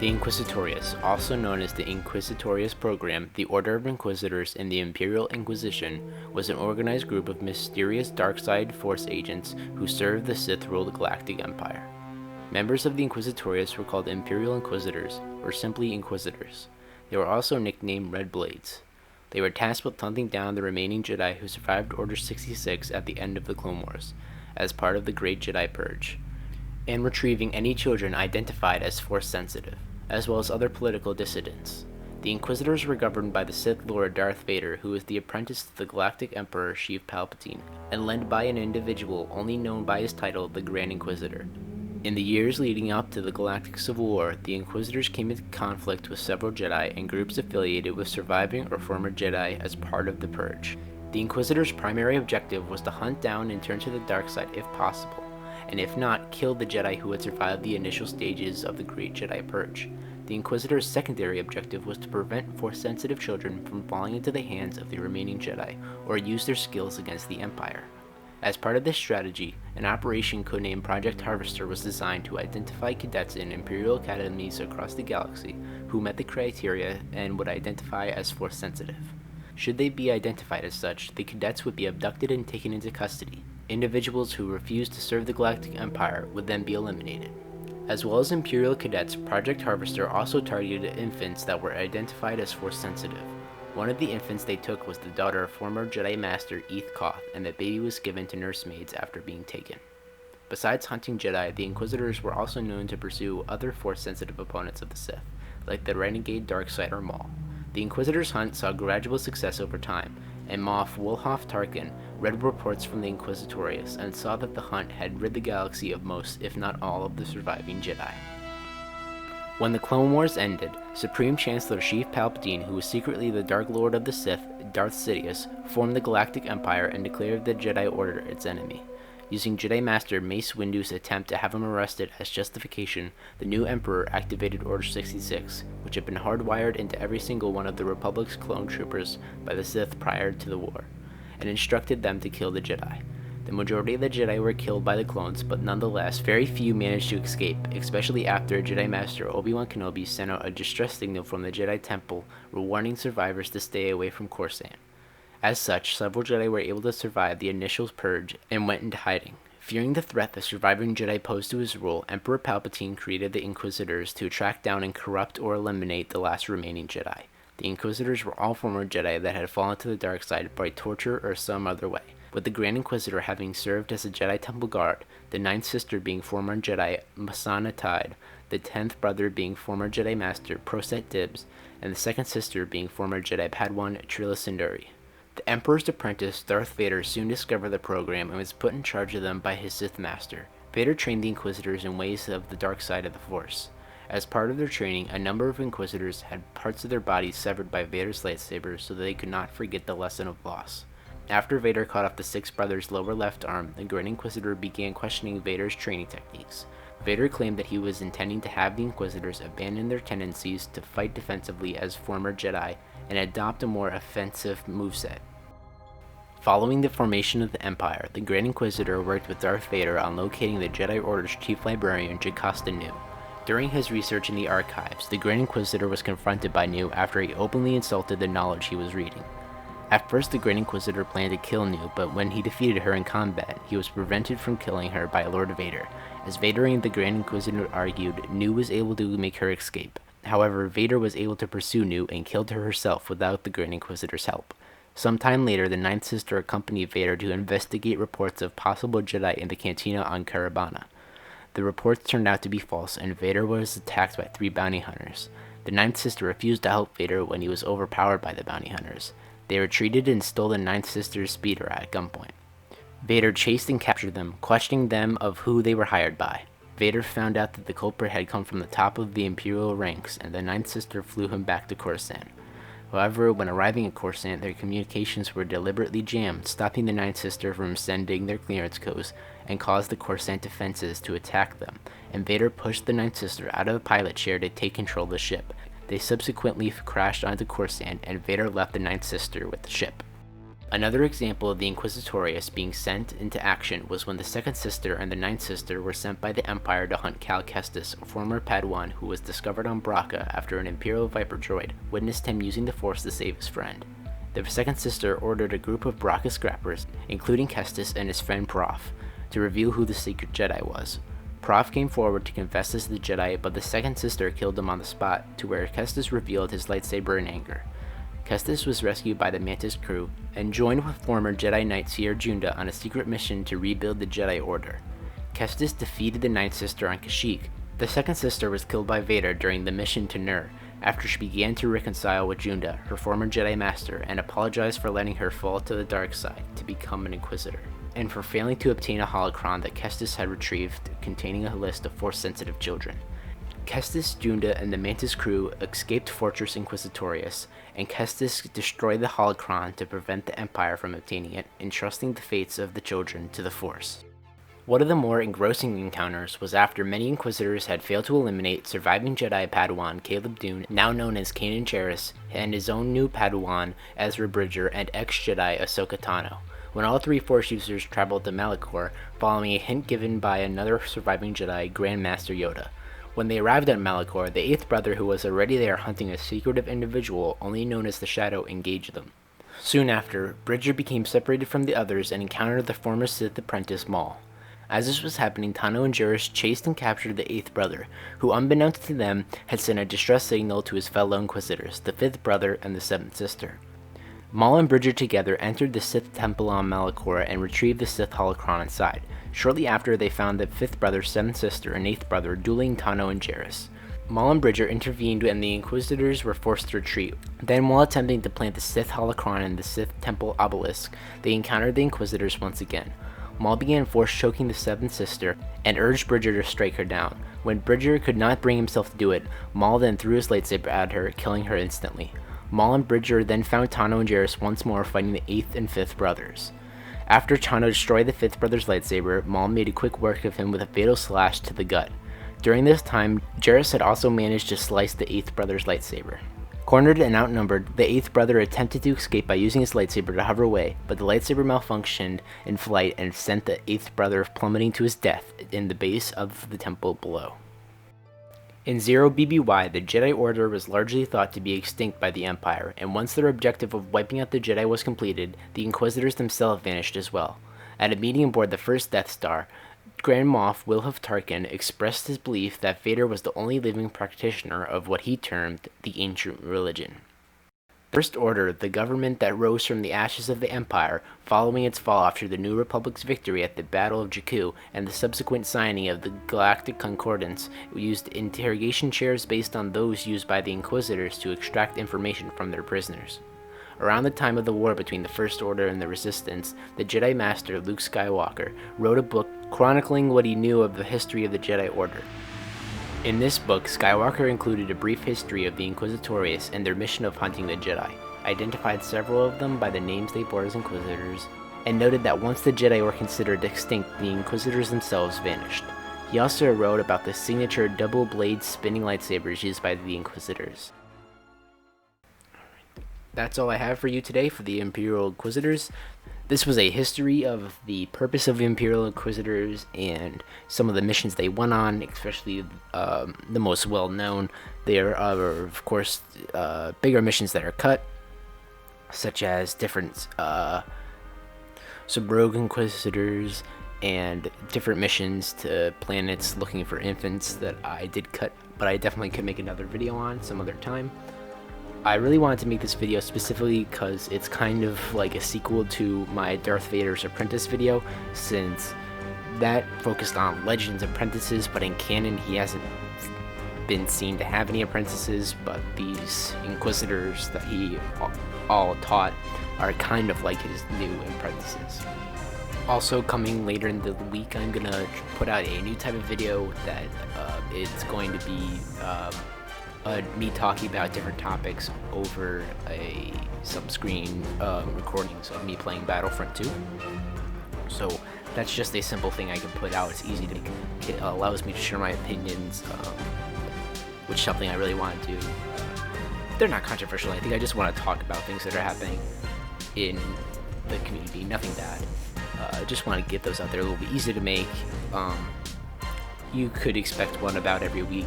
The Inquisitorious, also known as the Inquisitorious Program, the Order of Inquisitors in the Imperial Inquisition, was an organized group of mysterious dark side force agents who served the Sith-ruled Galactic Empire. Members of the Inquisitorious were called Imperial Inquisitors, or simply Inquisitors. They were also nicknamed Red Blades. They were tasked with hunting down the remaining Jedi who survived Order 66 at the end of the Clone Wars, as part of the Great Jedi Purge, and retrieving any children identified as Force-sensitive, as well as other political dissidents. The Inquisitors were governed by the Sith Lord Darth Vader, who was the apprentice to the Galactic Emperor Sheev Palpatine, and led by an individual only known by his title, the Grand Inquisitor. In the years leading up to the Galactic Civil War, the Inquisitors came into conflict with several Jedi and groups affiliated with surviving or former Jedi as part of the Purge. The Inquisitors' primary objective was to hunt down and turn to the dark side if possible, and if not, kill the Jedi who had survived the initial stages of the Great Jedi Purge. The Inquisitors' secondary objective was to prevent Force-sensitive children from falling into the hands of the remaining Jedi, or use their skills against the Empire. As part of this strategy, an operation codenamed Project Harvester was designed to identify cadets in Imperial academies across the galaxy who met the criteria and would identify as Force-sensitive. Should they be identified as such, the cadets would be abducted and taken into custody. Individuals who refused to serve the Galactic Empire would then be eliminated. As well as Imperial cadets, Project Harvester also targeted infants that were identified as Force-sensitive. One of the infants they took was the daughter of former Jedi Master Eth Koth, and the baby was given to nursemaids after being taken. Besides hunting Jedi, the Inquisitors were also known to pursue other Force-sensitive opponents of the Sith, like the renegade Darksider Maul. The Inquisitors' hunt saw gradual success over time, and Moff Wolhoff Tarkin read reports from the Inquisitorious and saw that the hunt had rid the galaxy of most, if not all, of the surviving Jedi. When the Clone Wars ended, Supreme Chancellor Sheev Palpatine, who was secretly the Dark Lord of the Sith, Darth Sidious, formed the Galactic Empire and declared the Jedi Order its enemy. Using Jedi Master Mace Windu's attempt to have him arrested as justification, the new Emperor activated Order 66, which had been hardwired into every single one of the Republic's clone troopers by the Sith prior to the war, and instructed them to kill the Jedi. The majority of the Jedi were killed by the clones, but nonetheless, very few managed to escape, especially after Jedi Master Obi-Wan Kenobi sent out a distress signal from the Jedi Temple warning survivors to stay away from Coruscant. As such, several Jedi were able to survive the initial purge and went into hiding. Fearing the threat the surviving Jedi posed to his rule, Emperor Palpatine created the Inquisitors to track down and corrupt or eliminate the last remaining Jedi. The Inquisitors were all former Jedi that had fallen to the dark side by torture or some other way, with the Grand Inquisitor having served as a Jedi Temple guard, the ninth sister being former Jedi Masana Tide, the 10th brother being former Jedi Master Proset Dibs, and the second sister being former Jedi Padawan Trilla Sinduri. The Emperor's apprentice, Darth Vader, soon discovered the program and was put in charge of them by his Sith Master. Vader trained the Inquisitors in ways of the dark side of the Force. As part of their training, a number of Inquisitors had parts of their bodies severed by Vader's lightsaber so that they could not forget the lesson of loss. After Vader cut off the sixth brother's lower left arm, the Grand Inquisitor began questioning Vader's training techniques. Vader claimed that he was intending to have the Inquisitors abandon their tendencies to fight defensively as former Jedi and adopt a more offensive moveset. Following the formation of the Empire, the Grand Inquisitor worked with Darth Vader on locating the Jedi Order's chief librarian, Jocasta Nu. During his research in the archives, the Grand Inquisitor was confronted by Nu after he openly insulted the knowledge he was reading. At first, the Grand Inquisitor planned to kill Nu, but when he defeated her in combat, he was prevented from killing her by Lord Vader. As Vader and the Grand Inquisitor argued, Nu was able to make her escape. However, Vader was able to pursue Nu and killed her herself without the Grand Inquisitor's help. Sometime later, the Ninth Sister accompanied Vader to investigate reports of possible Jedi in the cantina on Karabana. The reports turned out to be false, and Vader was attacked by 3 bounty hunters. The Ninth Sister refused to help Vader when he was overpowered by the bounty hunters. They retreated and stole the Ninth Sister's speeder at gunpoint. Vader chased and captured them, questioning them of who they were hired by. Vader found out that the culprit had come from the top of the Imperial ranks, and the Ninth Sister flew him back to Coruscant. However, when arriving at Coruscant, their communications were deliberately jammed, stopping the Ninth Sister from sending their clearance codes and caused the Coruscant defenses to attack them, and Vader pushed the Ninth Sister out of the pilot chair to take control of the ship. They subsequently crashed onto Coruscant, and Vader left the Ninth Sister with the ship. Another example of the Inquisitorious being sent into action was when the Second Sister and the Ninth Sister were sent by the Empire to hunt Cal Kestis, a former Padawan who was discovered on Braca after an Imperial Viper droid witnessed him using the Force to save his friend. The Second Sister ordered a group of Braca scrappers, including Kestis and his friend Prof, to reveal who the secret Jedi was. Prof came forward to confess as the Jedi, but the Second Sister killed him on the spot, to where Kestis revealed his lightsaber in anger. Kestis was rescued by the Mantis crew and joined with former Jedi Knight Cere Junda on a secret mission to rebuild the Jedi Order. Kestis defeated the Ninth Sister on Kashyyyk. The Second Sister was killed by Vader during the mission to Nur, after she began to reconcile with Junda, her former Jedi Master, and apologized for letting her fall to the dark side to become an Inquisitor, and for failing to obtain a holocron that Kestis had retrieved containing a list of Force-sensitive children. Kestis, Junda, and the Mantis crew escaped Fortress Inquisitorious, and Kestis destroyed the holocron to prevent the Empire from obtaining it, entrusting the fates of the children to the Force. One of the more engrossing encounters was after many Inquisitors had failed to eliminate surviving Jedi Padawan Caleb Dune, now known as Kanan Jarrus, and his own new Padawan Ezra Bridger, and ex-Jedi Ahsoka Tano, when all three Force users traveled to Malachor, following a hint given by another surviving Jedi, Grand Master Yoda. When they arrived at Malachor, the eighth brother, who was already there hunting a secretive individual only known as the Shadow, engaged them. Soon after, Bridger became separated from the others and encountered the former Sith apprentice Maul. As this was happening, Tano and Jarrus chased and captured the eighth brother, who unbeknownst to them had sent a distress signal to his fellow Inquisitors, the fifth brother and the seventh sister. Maul and Bridger together entered the Sith Temple on Malachor and retrieved the Sith holocron inside. Shortly after, they found the fifth brother, seventh sister, and eighth brother dueling Tano and Jarrus. Maul and Bridger intervened and the Inquisitors were forced to retreat. Then, while attempting to plant the Sith holocron in the Sith Temple obelisk, they encountered the Inquisitors once again. Maul began force choking the seventh sister and urged Bridger to strike her down. When Bridger could not bring himself to do it, Maul then threw his lightsaber at her, killing her instantly. Maul and Bridger then found Tano and Jarrus once more fighting the eighth and fifth brothers. After Tano destroyed the fifth brother's lightsaber, Maul made a quick work of him with a fatal slash to the gut. During this time, Jarrus had also managed to slice the eighth brother's lightsaber. Cornered and outnumbered, the eighth brother attempted to escape by using his lightsaber to hover away, but the lightsaber malfunctioned in flight and sent the eighth brother plummeting to his death in the base of the temple below. In 0 BBY, the Jedi Order was largely thought to be extinct by the Empire, and once their objective of wiping out the Jedi was completed, the Inquisitors themselves vanished as well. At a meeting aboard the first Death Star, Grand Moff Wilhuff Tarkin expressed his belief that Vader was the only living practitioner of what he termed the ancient religion. First Order, the government that rose from the ashes of the Empire following its fall after the New Republic's victory at the Battle of Jakku and the subsequent signing of the Galactic Concordance, used interrogation chairs based on those used by the Inquisitors to extract information from their prisoners. Around the time of the war between the First Order and the Resistance, the Jedi Master Luke Skywalker wrote a book chronicling what he knew of the history of the Jedi Order. In this book, Skywalker included a brief history of the Inquisitorious and their mission of hunting the Jedi, identified several of them by the names they bore as Inquisitors, and noted that once the Jedi were considered extinct, the Inquisitors themselves vanished. He also wrote about the signature double-blade spinning lightsabers used by the Inquisitors. That's all I have for you today for the Imperial Inquisitors. This was a history of the purpose of the Imperial Inquisitors and some of the missions they went on, especially the most well-known. There are, of course, bigger missions that are cut, such as different some rogue Inquisitors and different missions to planets looking for infants that I did cut, but I definitely could make another video on some other time. I really wanted to make this video specifically because it's kind of like a sequel to my Darth Vader's Apprentice video, since that focused on Legends apprentices, but in canon he hasn't been seen to have any apprentices, but these Inquisitors that he all taught are kind of like his new apprentices. Also, coming later in the week, I'm gonna put out a new type of video that it's going to be me talking about different topics over some screen recordings of me playing Battlefront 2. So that's just a simple thing I can put out. It's easy to make. It allows me to share my opinions, which is something I really want to do. They're not controversial. I think I just want to talk about things that are happening in the community, nothing bad. Just want to get those out there. A little bit easy to make. You could expect one about every week,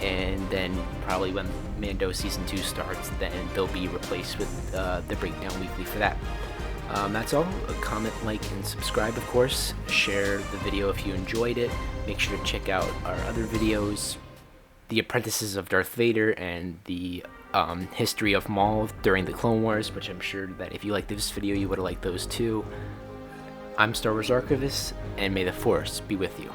and then probably when Mando Season 2 starts, then they'll be replaced with the Breakdown Weekly for that. That's all. Comment, like, and subscribe, of course. Share the video if you enjoyed it. Make sure to check out our other videos, The Apprentices of Darth Vader and the history of Maul during the Clone Wars, which I'm sure that if you liked this video, you would have liked those too. I'm Star Wars Archivist, and may the Force be with you.